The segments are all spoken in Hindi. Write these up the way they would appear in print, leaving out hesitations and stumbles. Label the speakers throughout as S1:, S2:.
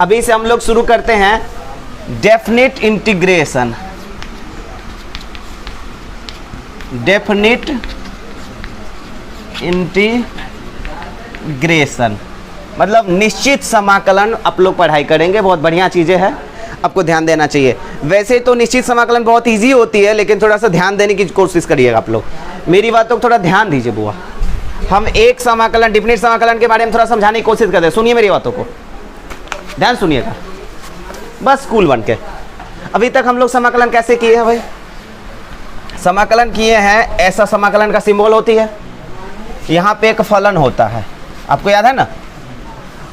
S1: अभी से हम लोग शुरू करते हैं डेफिनिट इंटीग्रेशन। डेफिनिट इंटीग्रेशन मतलब निश्चित समाकलन आप लोग पढ़ाई करेंगे, बहुत बढ़िया चीज़ें हैं, आपको ध्यान देना चाहिए। वैसे तो निश्चित समाकलन बहुत इजी होती है, लेकिन थोड़ा सा ध्यान देने की कोशिश करिएगा आप लोग। मेरी बातों को थोड़ा ध्यान दीजिए बुआ। हम एक समाकलन, डेफिनिट समाकलन के बारे में थोड़ा समझाने की कोशिश करते हैं। सुनिए मेरी बातों को, ध्यान सुनिएगा, बस स्कूल बन के। अभी तक हम लोग समाकलन कैसे किए हैं भाई? समाकलन किए हैं, ऐसा समाकलन का सिंबल होती है, यहाँ पे एक फलन होता है, आपको याद है ना,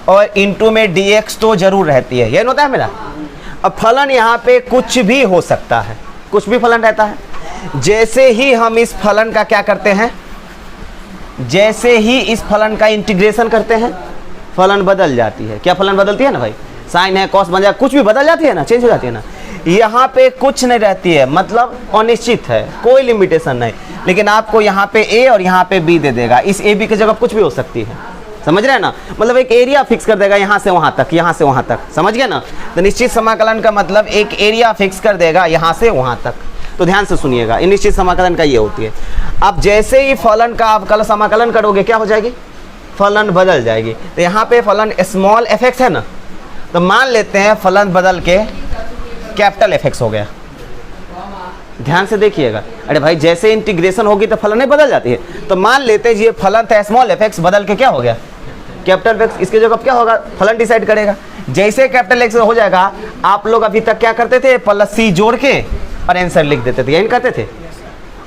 S1: और इंटू में dx तो जरूर रहती है, ये होता है मेरा। अब फलन यहाँ पे कुछ भी हो सकता है, कुछ भी फलन रहता है। जैसे ही हम इस फलन का क्या करते हैं, जैसे ही इस फलन का इंटीग्रेशन करते हैं, फलन बदल जाती है। क्या फलन बदलती है ना भाई? साइन है, कॉस बन जाए, कुछ भी बदल जाती है ना, चेंज हो जाती है ना। यहाँ पे कुछ नहीं रहती है, मतलब अनिश्चित है, कोई लिमिटेशन नहीं। लेकिन आपको यहाँ पे a और यहाँ पे b दे देगा, इस a b की जगह कुछ भी हो सकती है, समझ रहे हैं ना। मतलब एक एरिया फिक्स कर देगा, यहाँ से वहाँ तक, यहाँ से वहाँ तक, समझ गए ना। तो निश्चित समाकलन का मतलब एक एरिया फिक्स कर देगा यहाँ से वहाँ तक। तो ध्यान से सुनिएगा, निश्चित समाकलन का ये होती है। अब जैसे ही फलन का आप कल समाकलन करोगे, क्या हो जाएगी? फलन बदल जाएगी। तो यहाँ पे फलन स्मॉल एफ एक्स है ना, तो मान लेते हैं फलन बदल के कैपिटल एफ एक्स हो गया। ध्यान से देखिएगा, अरे भाई जैसे इंटीग्रेशन होगी तो फलन नहीं बदल जाती है। तो मान लेते हैं ये फलन था स्मॉल एफ एक्स, बदल के क्या हो गया? Capital F x. इसके जगह क्या होगा? फलन डिसाइड करेगा। जैसे कैपिटल एक्स हो जाएगा, आप लोग अभी तक क्या करते थे? प्लस सी जोड़ के और आंसर लिख देते थे, यही करते थे।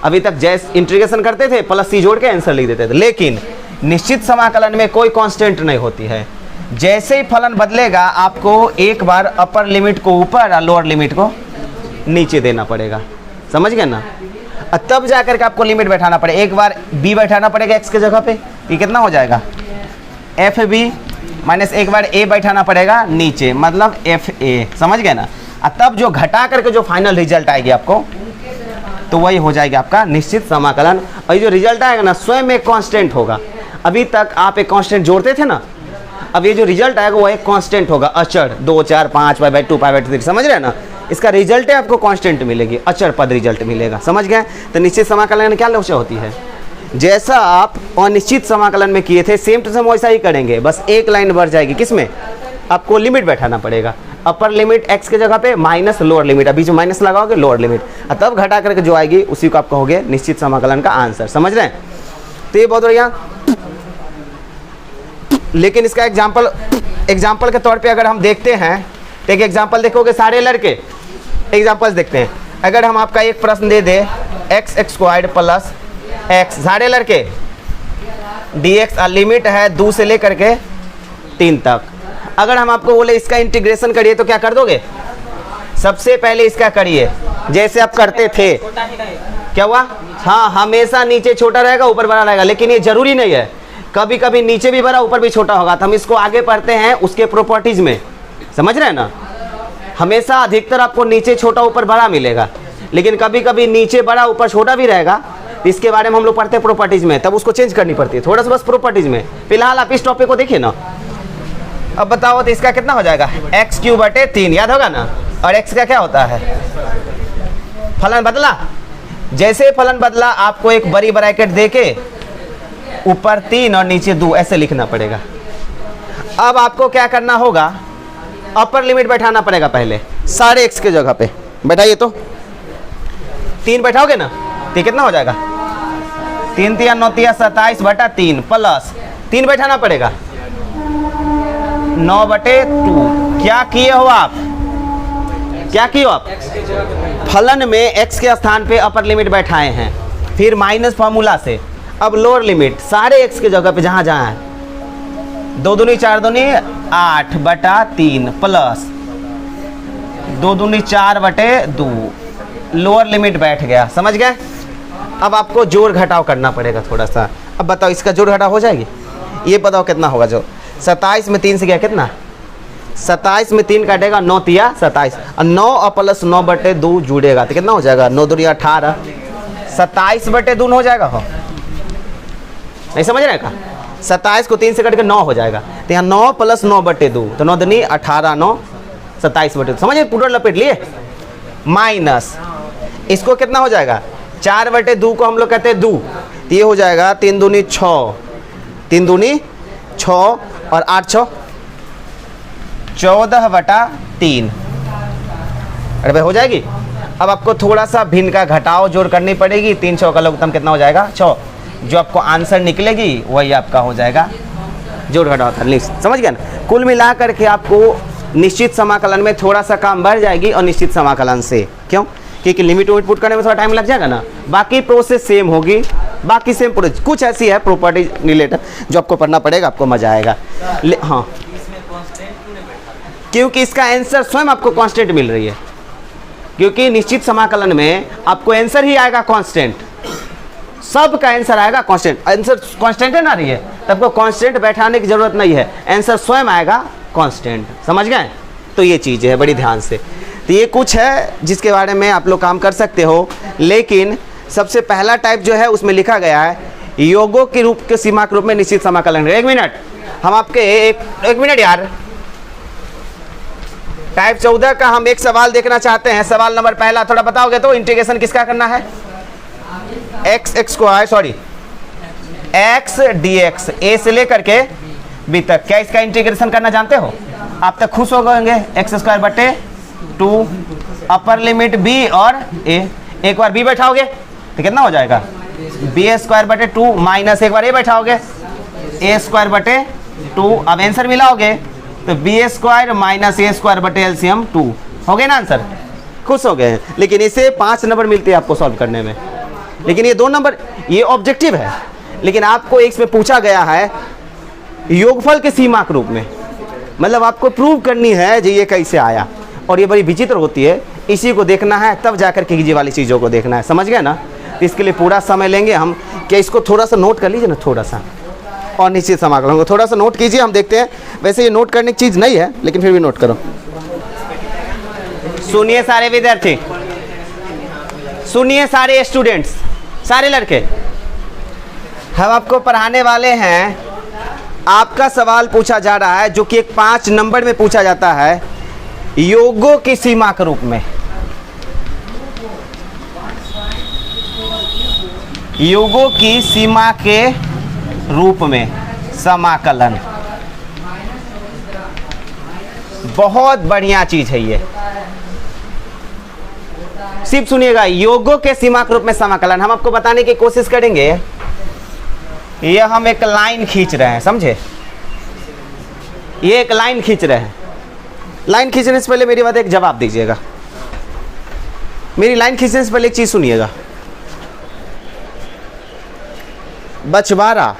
S1: अभी तक जैसे इंटीग्रेशन करते थे, प्लस सी जोड़ के आंसर लिख देते थे। लेकिन निश्चित समाकलन में कोई कांस्टेंट नहीं होती है। जैसे ही फलन बदलेगा, आपको एक बार अपर लिमिट को ऊपर और लोअर लिमिट को नीचे देना पड़ेगा, समझ गए ना। तब जाकर के आपको लिमिट बैठाना पड़ेगा। एक बार b बैठाना पड़ेगा x के जगह पे, ये कितना हो जाएगा? एफ बी माइनस एक बार a बैठाना पड़ेगा नीचे, मतलब एफ ए, समझ गए ना। तब जो घटा करके जो फाइनल रिजल्ट आएगी आपको, तो वही हो जाएगी आपका निश्चित समाकलन। और ये जो रिजल्ट आएगा ना, स्वयं एक कांस्टेंट होगा। अभी तक आप एक कांस्टेंट जोड़ते थे ना, अब ये जो रिजल्ट आएगा वो एक कांस्टेंट होगा, अचर 2 4 5 पाई बाई 2 पाई बाई 3, समझ रहे हैं ना। इसका रिजल्ट है आपको कांस्टेंट मिलेगी, अचर पद रिजल्ट मिलेगा, समझ गए। तो निश्चित समाकलन क्या लोचा होती है? जैसा आप अनिश्चित समाकलन में किए थे, सेम टू सेम वैसा ही करेंगे, बस एक लाइन बढ़ जाएगी। किसमें? आपको लिमिट बैठाना पड़ेगा। अपर लिमिट x के जगह पे माइनस लोअर लिमिट, अभी जो माइनस लगाओगे लोअर लिमिट, तब घटा करके जो आएगी उसी को आप कहोगे निश्चित समाकलन का आंसर, समझ रहे हैं। तो ये बहुत बढ़िया। लेकिन इसका एग्जाम्पल के तौर पे अगर हम देखते हैं, तो एक एग्जाम्पल देखोगे सारे लड़के, एग्जाम्पल्स देखते हैं। अगर हम आपका एक प्रश्न दे दे एक्स स्क्वायर्ड प्लस एक्स, सारे लड़के dx लिमिट है 2 से लेकर के 3 तक। अगर हम आपको बोले इसका इंटीग्रेशन करिए, तो क्या कर दोगे? सबसे पहले इसका करिए जैसे आप करते थे। क्या हुआ? हाँ, हमेशा नीचे छोटा रहेगा, ऊपर बड़ा रहेगा, लेकिन ये जरूरी नहीं है। कभी कभी नीचे भी बड़ा ऊपर भी छोटा होगा। तो हम इसको आगे पढ़ते हैं उसके प्रॉपर्टीज में, समझ रहे हैं ना। हमेशा अधिकतर आपको नीचे छोटा ऊपर बड़ा मिलेगा, लेकिन कभी कभी नीचे बड़ा ऊपर छोटा भी रहेगा। इसके बारे में हम लोग पढ़ते हैं प्रॉपर्टीज में, तब उसको चेंज करनी पड़ती है थोड़ा सा, बस प्रॉपर्टीज में। फिलहाल आप इस टॉपिक को देखिए ना। अब बताओ तो इसका कितना हो जाएगा? x³ बटे 3, याद होगा ना। और x का क्या होता है? फलन बदला। जैसे फलन बदला, आपको एक बड़ी ब्रैकेट देके ऊपर 3 और नीचे 2 ऐसे लिखना पड़ेगा। अब आपको क्या करना होगा? अपर लिमिट बैठाना पड़ेगा पहले, सारे x के जगह पे बैठाइए। तो 3 बैठाओगे ना, तो कितना हो जाएगा? 3 3 9 3 27 बटा 3 प्लस 3 बैठाना पड़ेगा 9 बटे 2। क्या किए हो आप? क्या किए हो आप? फलन में x के स्थान पे अपर लिमिट बैठाए हैं, फिर माइनस फार्मूला से। अब लोअर लिमिट सारे x के जगह पे जहां जहां है, 2 दूनी 4 दूनी 8 बटा 3 प्लस 2 दूनी 4 बटे 2, लोअर लिमिट बैठ गया, समझ गए। अब आपको जोड़ घटाव करना पड़ेगा थोड़ा सा। अब बताओ इसका जोड़ घटाव हो जाएगी? ये बताओ कितना होगा? जो 27 में 3 से गया कितना? 27 में 3 काटेगा 9 तिया 27, और 9 और प्लस 9 बटे 2 जुड़ेगा तो कितना हो जाएगा? 9 दूनी 18, 27 बटे 2 हो जाएगा। हो नहीं समझ रहे का? 27 को 3 से कट के 9 हो जाएगा, तो यहाँ 9 + 9/2, तो 9 दूनी 18, 9 27/2, समझिए पूरा लपेट लिए। माइनस इसको कितना हो जाएगा, 4/2 को हम लोग कहते हैं 2, तो ये हो जाएगा 3 दूनी 6, 3 दूनी 6 और 8 6 14/3। अरे भाई हो जाएगी। अब आपको थोड़ा सा भिन्न का घटाव जोड़ करनी पड़ेगी, 3 6 का लघुत्तम कितना हो जाएगा 6, जो आपको आंसर निकलेगी वही आपका हो जाएगा जोड़ घटाव था लिस्ट, समझ गया ना। कुल मिला करके आपको निश्चित समाकलन में थोड़ा सा काम बढ़ जाएगी और निश्चित समाकलन से, क्यों, क्योंकि लिमिट विमिट पुट करने में थोड़ा टाइम लग जाएगा ना, बाकी प्रोसेस सेम होगी, बाकी सेम प्रोसेस, कुछ ऐसी है प्रॉपर्टी रिलेटेड जो आपको पढ़ना पड़ेगा, आपको मजा आएगा। हाँ, क्योंकि इसका आंसर स्वयं आपको कांस्टेंट मिल रही है, क्योंकि निश्चित समाकलन में आपको आंसर ही आएगा कांस्टेंट, सब का आंसर आएगा कांस्टेंट, आंसर कांस्टेंट है ना रही है, तब को कांस्टेंट बैठाने की जरूरत नहीं है, आंसर स्वयं आएगा कांस्टेंट, समझ गए। तो ये चीज़ है बड़ी ध्यान से, तो ये कुछ है जिसके बारे में आप लोग काम कर सकते हो। लेकिन सबसे पहला टाइप जो है उसमें लिखा गया है योगों के रूप के सीमा के रूप में निश्चित समाकलन। एक मिनट, हम आपके एक मिनट यार, टाइप 14 का हम एक सवाल देखना चाहते हैं। सवाल नंबर पहला थोड़ा बताओगे तो, इंटीग्रेशन किसका करना है, x dx a से लेकर के b तक, क्या इसका इंटीग्रेशन करना जानते हो आप, तक खुश हो गएंगे। x²/2 अपर लिमिट b और a, एक बार b बैठाओगे तो कितना हो जाएगा b²/2 माइनस एक बार a बैठाओगे a²/2, अब आंसर मिलाओगे तो b² माइनस a² एलसीएम 2 हो गए ना आंसर, खुश हो गए हैं। लेकिन इसे 5 नंबर मिलते हैं आपको सॉल्व करने में, लेकिन ये 2 नंबर ये ऑब्जेक्टिव है, लेकिन आपको एक में पूछा गया है योगफल के सीमा के रूप में, मतलब आपको प्रूव करनी है जो ये कैसे आया, और ये बड़ी विचित्र होती है, इसी को देखना है तब जाकर के ये वाली चीज़ों को देखना है, समझ गए ना। तो इसके लिए पूरा समय लेंगे हम, क्या इसको थोड़ा सा नोट कर लीजिए ना, थोड़ा सा, और निश्चित समाकलन को थोड़ा सा नोट कीजिए, हम देखते हैं। वैसे ये नोट करने की चीज़ नहीं है, लेकिन फिर भी नोट करो। सुनिए सारे विद्यार्थी, सुनिए सारे स्टूडेंट्स, सारे लड़के, हम आपको पढ़ाने वाले हैं। आपका सवाल पूछा जा रहा है जो कि एक 5 नंबर में पूछा जाता है योगों की सीमा के रूप में, योगों की सीमा के रूप में समाकलन, बहुत बढ़िया चीज है ये, सिर्फ सुनिएगा, योगों के सीमा के रूप में समाकलन हम आपको बताने की कोशिश करेंगे। ये हम एक लाइन खींच रहे हैं, समझे, ये एक लाइन खींच रहे हैं। लाइन खींचने से पहले मेरी बात एक जवाब दीजिएगा, मेरी लाइन खींचने से पहले एक चीज सुनिएगा। बछवाड़ा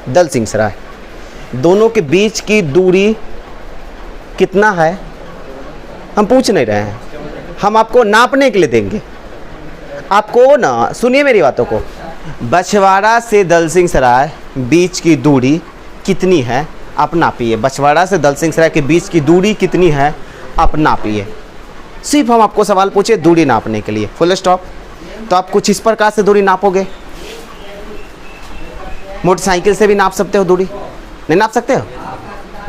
S1: दलसिंहसराय दोनों के बीच की दूरी कितना है, हम पूछ नहीं रहे हैं, हम आपको नापने के लिए देंगे। आपको ना, सुनिए मेरी बातों को, बछवाड़ा से दलसिंहसराय बीच की दूरी कितनी है आप नापिए, बछवाड़ा से दलसिंहसराय के बीच की दूरी कितनी है आप नापिए। सिर्फ हम आपको सवाल पूछे दूरी नापने के लिए, फुल स्टॉप। तो आप कुछ इस प्रकार से दूरी नापोगे, मोटरसाइकिल से भी नाप सकते हो दूरी, नहीं नाप सकते हो।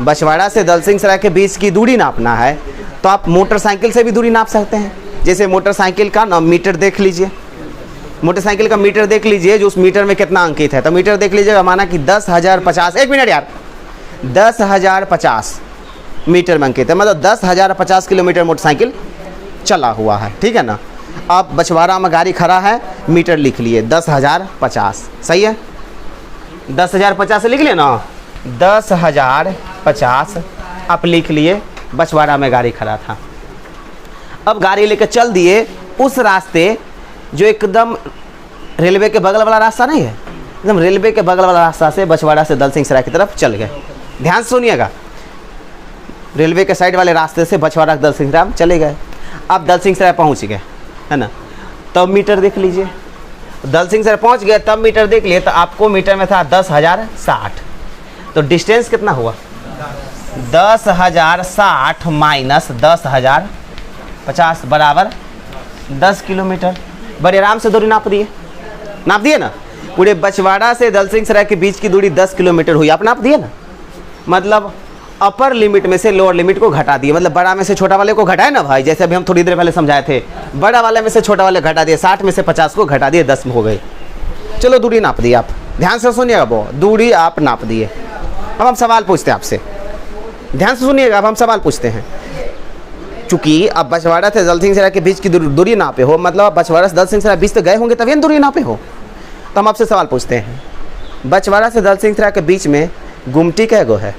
S1: बछवाड़ा से दलसिंहसराय के बीच की दूरी नापना है तो आप मोटरसाइकिल से भी दूरी नाप सकते हैं। जैसे मोटरसाइकिल का ना मीटर देख लीजिए, मोटरसाइकिल का मीटर देख लीजिए, जो उस मीटर में कितना अंकित है, तो मीटर देख लीजिएगा, माना कि 10,050, एक मिनट यार, 10,050 मीटर में अंकित है, मतलब 10,050 किलोमीटर मोटरसाइकिल चला हुआ है, ठीक है ना। अब बछवाड़ा में गाड़ी खड़ा है, मीटर लिख लिए 10,050, सही है, 10,050 लिख लिए ना, 10,050 आप लिख लिए, बछवाड़ा में गाड़ी खड़ा था। अब गाड़ी लेकर चल दिए उस रास्ते जो एकदम रेलवे के बगल वाला रास्ता नहीं है, एकदम रेलवे के बगल वाला रास्ता से बछवाड़ा से दलसिंहसराय की तरफ चल गए। ध्यान से सुनिएगा, रेलवे के साइड वाले रास्ते से बछवाड़ा दलसिंहसराय चले गए। अब दलसिंहसराय पहुंच गए, है ना, तब मीटर देख लीजिए, दलसिंहसराय पहुंच गए तब मीटर देख लिए, तो आपको मीटर में था 10,060, तो डिस्टेंस कितना हुआ 10,060 माइनस 10,050 बराबर 10 किलोमीटर। बड़े आराम से दूरी नाप दिए ना। पूरे बछवाड़ा से दलसिंहसराय के बीच की दूरी 10 किलोमीटर हुई। आप नाप दिए ना, मतलब अपर लिमिट में से लोअर लिमिट को घटा दिए, मतलब बड़ा में से छोटा वाले को घटाए ना भाई, जैसे अभी हम थोड़ी देर पहले समझाए थे, बड़ा वाले में से छोटा वाले घटा दिए, 60 में से 50 को घटा दिए, 10 में हो गए। चलो दूरी नाप दी आप, ध्यान से सुनिएगा, वो दूरी आप नाप दिए। अब हम सवाल पूछते हैं आपसे, ध्यान से सुनिएगा, अब हम सवाल पूछते हैं। चूंकि अब बछवाड़ा से दलसिंहसराय के बीच की दूरी नापे हो, मतलब आप बछवाड़ा से दलसिंहसराय बीच तो गए होंगे तभी दूरी नापे हो। तो हम आपसे सवाल पूछते हैं, बछवाड़ा से दलसिंहसराय के बीच में गुमटी कै गो है?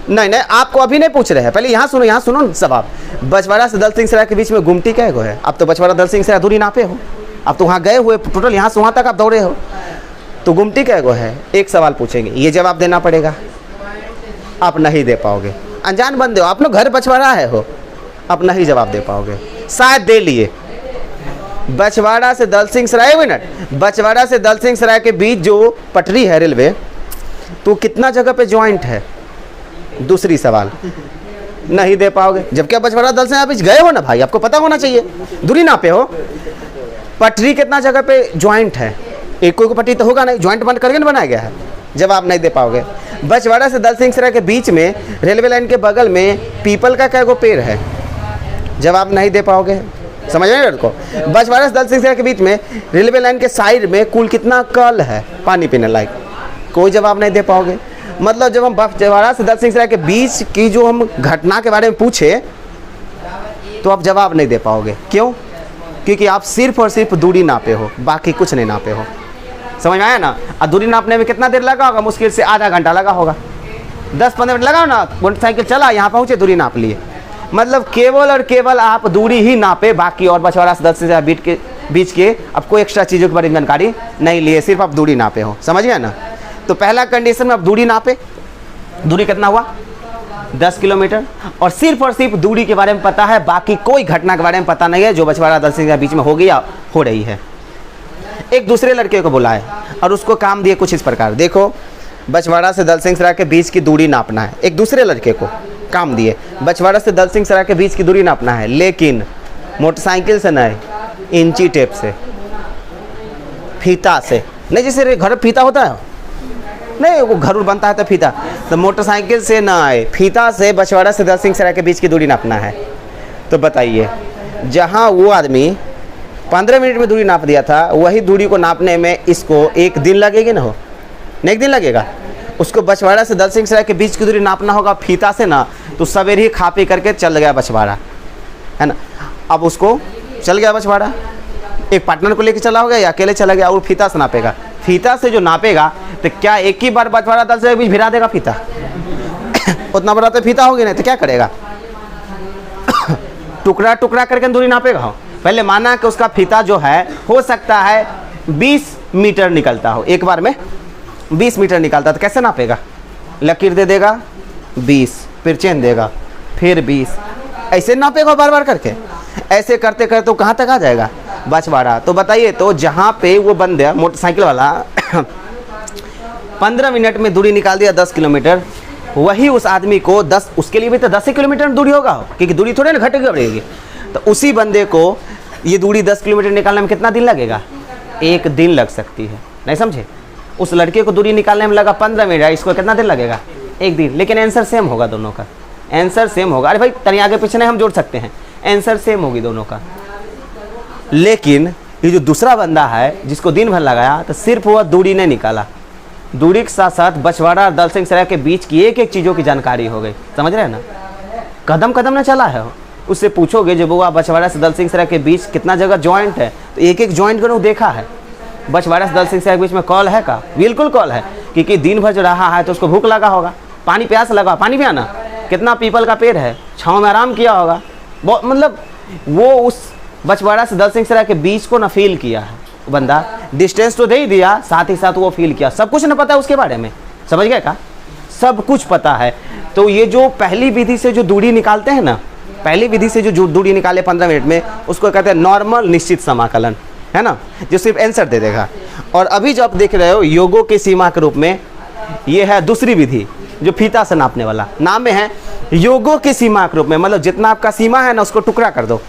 S1: नहीं नहीं, आपको अभी नहीं पूछ रहे हैं, पहले यहाँ सुनो सवाल। बछवाड़ा से दलसिंहसराय के बीच में गुमटी कै गो है? अब तो बछवाड़ा दलसिंहसराय दूरी नापे हो, अब तो वहाँ गए हुए, टोटल यहाँ से वहाँ तक आप दौड़े हो, तो गुमटी कै गो है? एक सवाल पूछेंगे, ये जवाब देना पड़ेगा। आप नहीं दे पाओगे, अनजान बंदे हो आप लोग, घर बछवाड़ा है हो, आप नहीं जवाब दे पाओगे। शायद दे लिए। बछवाड़ा से दलसिंहसराय, मिनट, बछवाड़ा से दलसिंहसराय के बीच जो पटरी है रेलवे, तो कितना जगह पे ज्वाइंट है? दूसरी सवाल, नहीं दे पाओगे, जबकि आप बछवाड़ा दलसिंहसराय बीच गए हो ना भाई, आपको पता होना चाहिए, दूरी नापे हो। पटरी कितना जगह पे ज्वाइंट है? एक कोई पटरी तो होगा नहीं, ज्वाइंट बंद करके बनाया गया है। जवाब नहीं दे पाओगे। बछवाड़ा से दलसिंहसराय के बीच में रेलवे लाइन के बगल में पीपल का कै गो पेड़ है? जवाब नहीं दे पाओगे, समझ रहे हैं को। बछवाड़ा से दलसिंहसराय के बीच में रेलवे लाइन के साइड में कुल कितना कल है पानी पीने लायक? कोई जवाब नहीं दे पाओगे। मतलब जब हम बछवाड़ा से दलसिंहसराय के बीच की जो हम घटना के बारे में पूछे तो आप जवाब नहीं दे पाओगे। क्यों? क्योंकि आप सिर्फ और सिर्फ दूरी नापे हो, बाकी कुछ नहीं नापे हो। समझ में आया ना? और दूरी नापने में कितना देर लगा होगा? मुश्किल से आधा घंटा लगा होगा, 10-15 मिनट लगा ना, मोटरसाइकिल चला, यहाँ पहुँचे, दूरी नाप लिए। मतलब केवल और केवल आप दूरी ही नापे, बाकी और बछवाड़ा से दलसिंहसराय बीच के अब कोई एक्स्ट्रा चीज़ों के बारे में जानकारी नहीं लिए, सिर्फ आप दूरी नापे हो। समझ गए ना? तो पहला कंडीशन में आप दूरी नापे, दूरी कितना हुआ? 10 किलोमीटर, और सिर्फ दूरी के बारे में पता है, बाकी कोई घटना के बारे में पता नहीं है जो बछवाड़ा दलसिंहसराय बीच में हो गई या हो रही है। एक दूसरे लड़के को बुलाए और उसको काम दिए कुछ इस प्रकार, देखो बछवाड़ा से दलसिंहसराय के बीच की दूरी नापना है। एक दूसरे लड़के को काम दिए, बछवाड़ा से दलसिंहसराय के बीच की दूरी नापना है, लेकिन मोटरसाइकिल से नहीं, इंची टेप से, फीता से नहीं, जैसे घर फीता होता है नहीं, वो घर बनता है तो फीता, तो मोटरसाइकिल से ना आए, फीता से बछवाड़ा से दलसिंहसराय के बीच की दूरी नापना है। तो बताइए, जहाँ वो आदमी 15 मिनट में दूरी नाप दिया था, वही दूरी को नापने में इसको 1 दिन लगेगी ना, हो नहीं 1 दिन लगेगा। उसको बछवाड़ा से दलसिंहसराय के बीच की दूरी नापना होगा फीता से ना, तो सवेरे ही खा पी करके चल गया बछवाड़ा, है ना। अब उसको चल गया बछवाड़ा, एक पार्टनर को लेकर चला होगा या अकेले चला गया, और फीता से नापेगा। फीता से जो नापेगा तो क्या एक ही बार बछवाड़ा दलसिंहसराय के बीच भिरा देगा फीता? उतना बड़ा तो फीता होगी नहीं, तो क्या करेगा? टुकड़ा टुकड़ा करके दूरी नापेगा। पहले माना कि उसका फीता जो है हो सकता है 20 मीटर निकलता हो, एक बार में 20 मीटर निकलता, तो कैसे नापेगा? लकीर दे देगा 20, फिर चेन देगा, फिर 20, ऐसे नापेगा बार बार करके। ऐसे करते करते तो कहाँ तक आ जाएगा? बछवाड़ा। तो बताइए, तो जहाँ पे वो बंदा मोटरसाइकिल वाला 15 मिनट में दूरी निकाल दिया 10 किलोमीटर, वही उस आदमी को 10, उसके लिए भी तो 10 किलोमीटर दूरी होगा, क्योंकि दूरी थोड़ी ना घटेगी बढ़ेगी। तो उसी बंदे को ये दूरी 10 किलोमीटर निकालने में कितना दिन लगेगा? 1 दिन लग सकती है, नहीं समझे? उस लड़के को दूरी निकालने में लगा 15 मिनट, इसको कितना दिन लगेगा? 1 दिन। लेकिन आंसर सेम होगा दोनों का, आंसर सेम होगा। अरे भाई तनी आगे पीछे नहीं हम जोड़ सकते हैं, आंसर सेम होगी दोनों का। लेकिन ये जो दूसरा बंदा है जिसको दिन भर लगाया, तो सिर्फ वह दूरी नहीं निकाला, दूरी के साथ साथ बछवाड़ा और दलसिंहसराय के बीच की एक एक चीज़ों की जानकारी हो गई। समझ रहे हैं ना? कदम कदम ना चला है। उससे पूछोगे जब वो बछवाड़ा से दलसिंहसराय के बीच कितना जगह जॉइंट है, तो एक एक जॉइंट को देखा है। बछवाड़ा से दलसिंहसराय के बीच में कॉल है का? बिल्कुल कॉल है, क्योंकि दिन भर जो रहा है तो उसको भूख लगा होगा, पानी प्यास लगा, पानी पियाना। कितना पीपल का पेड़ है, छाँव में आराम किया होगा, बहुत मतलब वो उस बछवाड़ा से दलसिंहसराय के बीच को ना फील किया है बंदा। डिस्टेंस तो दे ही दिया, साथ ही साथ वो फील किया। सब कुछ ना पता है उसके बारे में, समझ गए का? सब कुछ पता है। तो ये जो पहली विधि से जो दूरी निकालते हैं ना, पहली विधि से जो दूरी निकाले 15 मिनट में, उसको कहते हैं नॉर्मल निश्चित समाकलन, है ना, जो सिर्फ आंसर दे देगा। और अभी जो आप देख रहे हो योगों की सीमा के रूप में, ये है दूसरी विधि जो फीता से नापने वाला, नाम में है योगों की सीमा के रूप में। मतलब जितना आपका सीमा है ना, उसको टुकड़ा कर दो,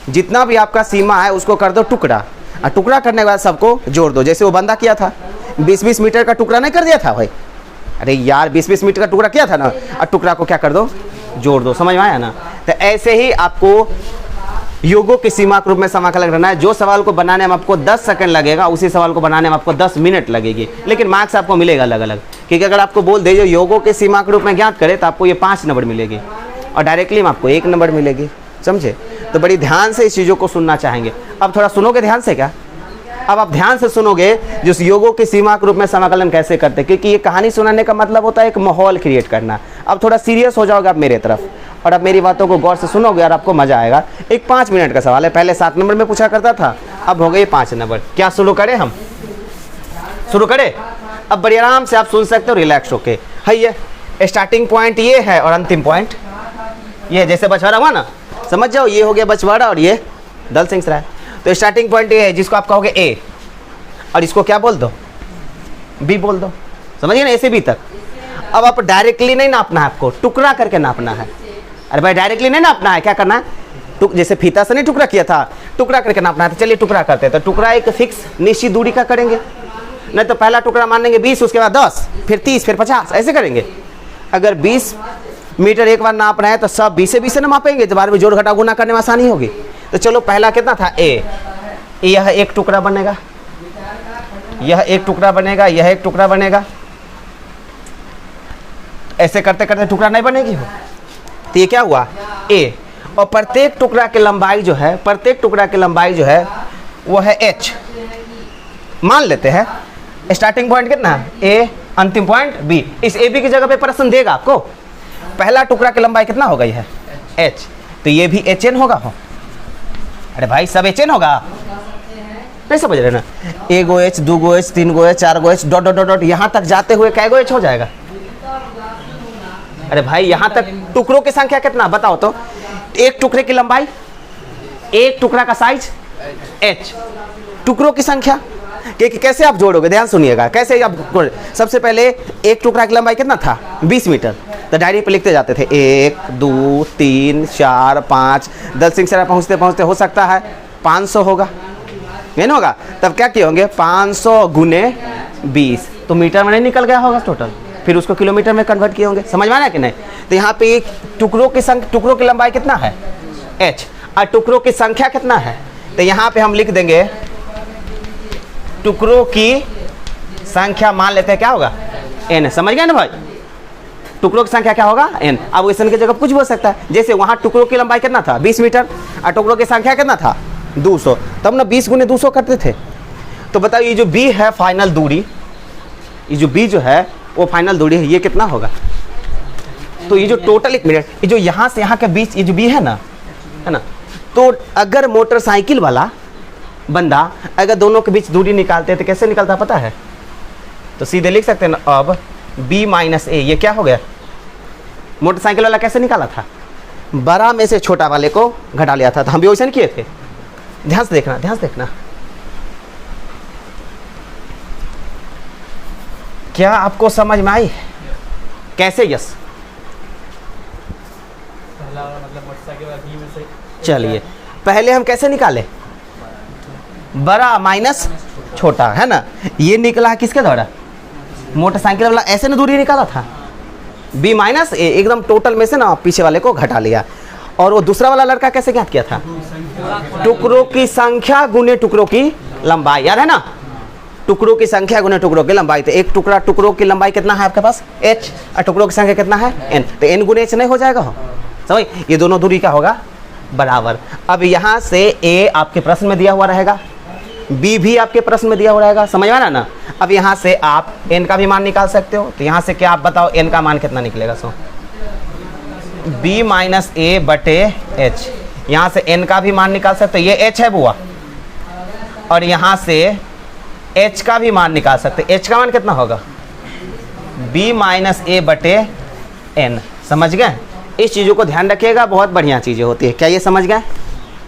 S1: जितना भी आपका सीमा है उसको कर दो टुकड़ा। और टुकड़ा करने के बाद सबको जोड़ दो, जैसे वो बंदा किया था 20-20 मीटर का टुकड़ा नहीं कर दिया था भाई, अरे यार 20-20 मीटर का टुकड़ा किया था ना, और टुकड़ा को क्या कर दो, जोड़ दो, समझ में आया ना। तो ऐसे ही आपको योगों की सीमा के रूप में समाकलन करना है। जो सवाल को बनाने में आपको 10 सेकंड लगेगा, उसी सवाल को बनाने में आपको 10 मिनट लगेगी, लेकिन मार्क्स आपको मिलेगा अलग अलग, क्योंकि अगर आपको बोल दे जो योगों के सीमा के रूप में ज्ञात करे तो आपको ये 5 नंबर मिलेगी और डायरेक्टली में आपको 1 नंबर मिलेगी, समझे। तो बड़ी ध्यान से इस चीज़ों को सुनना चाहेंगे। अब थोड़ा सुनोगे ध्यान से क्या, अब आप ध्यान से सुनोगे जिस योगों की सीमा के रूप में समाकलन कैसे करते हैं, क्योंकि ये कहानी सुनाने का मतलब होता है एक माहौल क्रिएट करना। अब थोड़ा सीरियस हो जाओगे आप मेरे तरफ और अब मेरी बातों को गौर से सुनोगे और आपको मजा आएगा। एक 5 मिनट का सवाल है, पहले 7 नंबर में पूछा करता था, अब हो गए 5 नंबर। क्या शुरू करें, हम शुरू करें। अब बड़ी आराम से आप सुन सकते हो रिलैक्स होके। है ये स्टार्टिंग पॉइंट ये है और अंतिम पॉइंट ये, जैसे बछवाड़ा हुआ ना, समझ जाओ ये हो गया बछवाड़ा और ये दल सिंह सराय। तो स्टार्टिंग पॉइंट ये है जिसको आप कहोगे ए, और इसको क्या बोल दो, बी बोल दो, समझिए ना, ऐसे बी तक। अब आप डायरेक्टली नहीं नापना है, आपको टुकड़ा करके नापना है। अरे भाई डायरेक्टली नहीं नापना है, क्या करना है, जैसे फीता से नहीं टुकड़ा किया था, टुकड़ा करके नापना है। तो चलिए टुकड़ा करते हैं। तो टुकड़ा एक फिक्स निश्चित दूरी का करेंगे, नहीं तो पहला टुकड़ा मान लेंगे 20, उसके बाद 10, फिर 30, फिर 50, ऐसे करेंगे। अगर 20 मीटर एक बार नाप रहे हैं तो सब 20 से 20 से ना मापेंगे, तो बाद में जोड़ घटा गुना करने में आसानी होगी। तो चलो पहला कितना था, ए, यह एक टुकड़ा बनेगा, यह एक टुकड़ा बनेगा, यह एक टुकड़ा बनेगा, ऐसे करते करते टुकड़ा नहीं बनेगी हो। तो ये क्या हुआ, ए, और प्रत्येक टुकड़ा की लंबाई जो है, प्रत्येक टुकड़ा की लंबाई जो है वो है एच। मान लेते हैं स्टार्टिंग पॉइंट कितना है, ए, अंतिम पॉइंट बी। इस ए बी की जगह पे प्रश्न देगा आपको, पहला टुकड़ा की लंबाई कितना हो गई है, एच, तो ये भी एच एन होगा हो। अरे भाई सब एच एन होगा, नहीं समझ रहे ना। ए गो एच, 2 गो एच, 3 गो एच, 4 गो एच, डॉट डॉट डॉट यहाँ तक जाते हुए कै गो एच हो जाएगा। अरे भाई यहाँ तक टुकड़ों की संख्या कितना बताओ तो, एक टुकड़े की लंबाई, एक टुकड़ा का साइज एच, टुकड़ों की संख्या। कैसे आप जोड़ोगे, ध्यान सुनिएगा कैसे आप। सबसे पहले एक टुकड़ा की लंबाई कितना था, 20 मीटर, तो डायरी पे लिखते जाते थे 1 2 3 4 5, दल सिंह सराय पहुँचते पहुँचते हो सकता है 500 होगा, नहीं होगा। तब क्या किए होंगे, 500 गुने 20, तो मीटर में नहीं निकल गया होगा टोटल, फिर उसको किलोमीटर में कन्वर्ट किए होंगे, समझ में आया कि नहीं। तो यहाँ पे टुकड़ों की लंबाई कितना है, h, और टुकड़ों की संख्या कितना है, तो यहाँ पे हम लिख देंगे टुकड़ों की संख्या, मान लेते हैं क्या होगा, n, समझ गए ना भाई। टुकड़ों की संख्या क्या होगा, n। अब इस n की जगह कुछ बोल सकता है, जैसे वहाँ टुकड़ों की लंबाई कितना था 20 मीटर और टुकड़ों की संख्या कितना था 200, तब ना 20 गुने 200 करते थे। तो बताओ ये जो b है फाइनल दूरी, ये जो b जो है वो फाइनल दूरी है, ये कितना होगा। तो ये जो टोटल, एक मिनट, ये जो यहाँ से यहाँ के बीच ये जो b है ना, तो अगर मोटरसाइकिल वाला बंदा अगर दोनों के बीच दूरी निकालते हैं तो कैसे निकलता पता है, तो सीधे लिख सकते हैं ना, अब b माइनस ए, ये क्या हो गया, मोटरसाइकिल वाला कैसे निकाला था, बड़ा में से छोटा वाले को घटा लिया था। तो हम भी वैसे किए थे, ध्यान से देखना, ध्यान से देखना। क्या आपको समझ में आई कैसे, यस। चलिए पहले हम कैसे निकाले, बड़ा माइनस छोटा, है ना, ये निकला किसके द्वारा, मोटरसाइकिल वाला ऐसे ना दूरी निकाला था, b माइनस ए, एकदम टोटल में से ना पीछे वाले को घटा लिया। और वो दूसरा वाला लड़का कैसे ज्ञात किया था, टुकड़ों की संख्या गुने टुकड़ों की लंबाई, याद है ना, टुकड़ों की संख्या गुने टुकड़ों की लंबाई। तो एक टुकड़ा, टुकड़ों की लंबाई कितना है आपके पास h, और टुकड़ों की संख्या कितना है n, तो n गुने h नहीं हो जाएगा हो, समझ, ये दोनों दूरी क्या होगा, बराबर। अब यहाँ से a आपके प्रश्न में दिया हुआ रहेगा, b भी आपके प्रश्न में दिया हुआ रहेगा, समझ में आ रहा ना। अब यहाँ से आप n का भी मान निकाल सकते हो, तो यहाँ से क्या आप बताओ n का मान कितना निकलेगा, सो b माइनस ए बटे h, यहाँ से n का भी मान निकाल सकते हो, ये h है बुआ, और यहाँ से h का भी मान निकाल सकते, h का मान कितना होगा, b माइनस ए बटे n, समझ गए। इस चीज़ों को ध्यान रखिएगा, बहुत बढ़िया चीज़ें होती है। क्या ये समझ गए,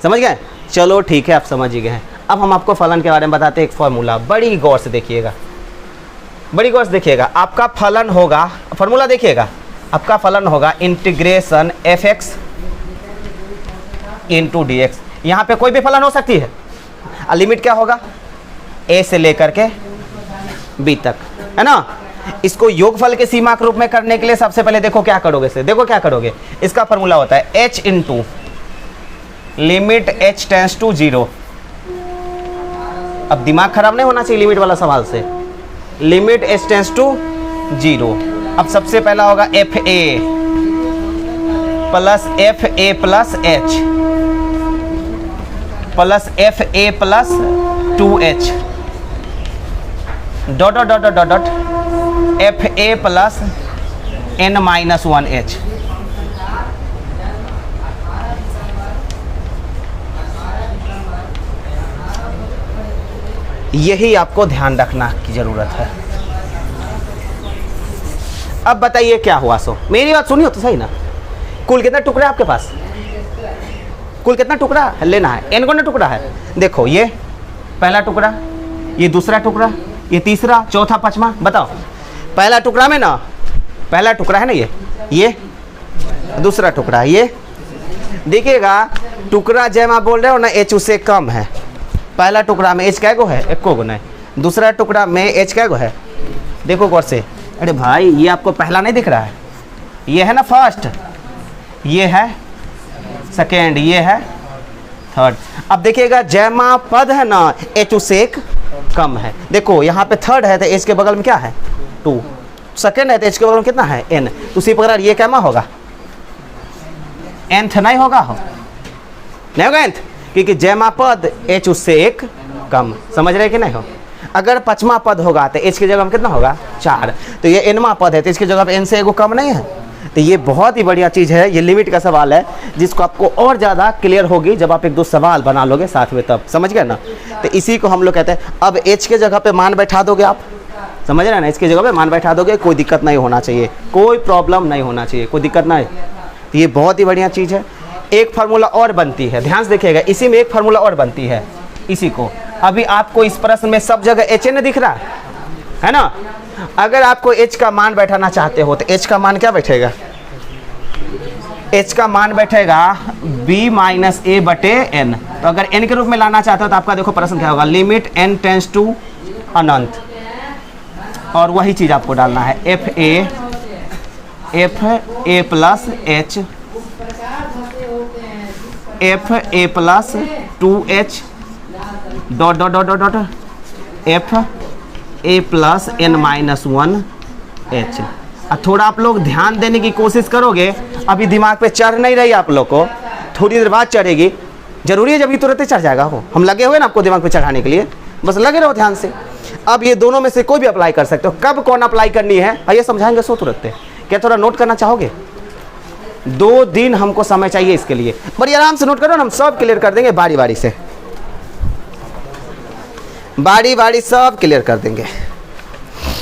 S1: समझ गए, चलो ठीक है, आप समझ ही गए हैं। अब हम आपको फलन के बारे में बताते हैं, एक फॉर्मूला, बड़ी गौर से देखिएगा, बड़ी गौर से देखिएगा। आपका फलन होगा, फॉर्मूला देखिएगा, आपका फलन होगा integration fx into D x. यहाँ पे कोई भी फलन हो सकती है, और लिमिट क्या होगा, ए से लेकर के बी तक, है ना। इसको योगफल के सीमा के रूप में करने के लिए सबसे पहले देखो क्या करोगे, से देखो क्या करोगे, इसका फॉर्मूला होता है h into limit h tends to 0। अब दिमाग खराब नहीं होना चाहिए लिमिट वाला सवाल से, लिमिट h टेंस टू 0। अब सबसे पहला होगा F A plus F A plus H plus F A plus 2h dot dot dot dot dot F A plus n minus 1h। यही आपको ध्यान रखना की जरूरत है। अब बताइए क्या हुआ, सो मेरी बात सुनिए तो सही ना। कुल कितना टुकड़ा है आपके पास, कुल कितना टुकड़ा लेना है, n गुना टुकड़ा है। देखो ये पहला टुकड़ा, ये दूसरा टुकड़ा, ये तीसरा, चौथा, पांचवा। बताओ पहला टुकड़ा में ना, पहला टुकड़ा है ना ये दूसरा टुकड़ा, ये देखिएगा टुकड़ा जैमा बोल रहे हो ना h उससे कम है। पहला टुकड़ा में h क्या गो है, एको गुना है। दूसरा टुकड़ा में h क्या गो है, देखो गौर से। अरे भाई ये आपको पहला नहीं दिख रहा है, ये है ना फर्स्ट, ये है सेकेंड, ये है थर्ड। अब देखिएगा जैमा पद है ना h उससे एक कम है। देखो यहाँ पे थर्ड है तो h के बगल में क्या है 2, सेकेंड है तो h के बगल में कितना है n। तो उसी प्रकार ये क्या होगा, nth नहीं होगा, नहीं होगा nth, क्योंकि जैमा पद h उससे एक कम। समझ रहे कि नहीं हो। अगर पचमा पद होगा तो h की जगह में कितना होगा 4, तो ये nवा पद है तो इसकी जगह पे n से एगो कम नहीं है। तो ये बहुत ही बढ़िया चीज़ है, ये लिमिट का सवाल है जिसको आपको और ज़्यादा क्लियर होगी जब आप एक दो सवाल बना लोगे साथ में, तब समझ गए ना। तो इसी को हम लोग कहते हैं। अब h के जगह पे मान बैठा दोगे आप, समझ रहे हैं ना, इसकी जगह पे मान बैठा दोगे, कोई दिक्कत नहीं होना चाहिए, कोई प्रॉब्लम नहीं होना चाहिए, कोई दिक्कत नहीं। तो ये बहुत ही बढ़िया चीज़ है। एक फार्मूला और बनती है, ध्यान से देखिएगा, इसी में एक फार्मूला और बनती है। इसी को अभी आपको इस प्रश्न में सब जगह एच एन दिख रहा है ना। अगर आपको h का मान बैठाना चाहते हो तो h का मान क्या बैठेगा, h का मान बैठेगा b माइनस ए बटे n। तो अगर n के रूप में लाना चाहते हो तो आपका देखो प्रश्न क्या होगा, लिमिट n टेंस टू अनंत, और वही चीज़ आपको डालना है F A plus H F A plus 2h dot dot dot dot F A plus n minus 1h। अब थोड़ा आप लोग ध्यान देने की कोशिश करोगे, अभी दिमाग पे चढ़ नहीं रही आप लोग को, थोड़ी देर बाद चढ़ेगी। जरूरी है जब ये तुरंत ही चढ़ जाएगा, हो हम लगे हुए ना आपको दिमाग पे चढ़ाने के लिए, बस लगे रहो ध्यान से। अब ये दोनों में से कोई भी अप्लाई कर सकते हो, कब कौन अप्लाई करनी है आइए समझाएंगे सो तुरंत। क्या थोड़ा नोट करना चाहोगे, 2 दिन हमको समय चाहिए इसके लिए, बड़ी आराम से नोट करो ना, हम सब क्लियर कर देंगे बारी बारी से, बारी बारी सब क्लियर कर देंगे।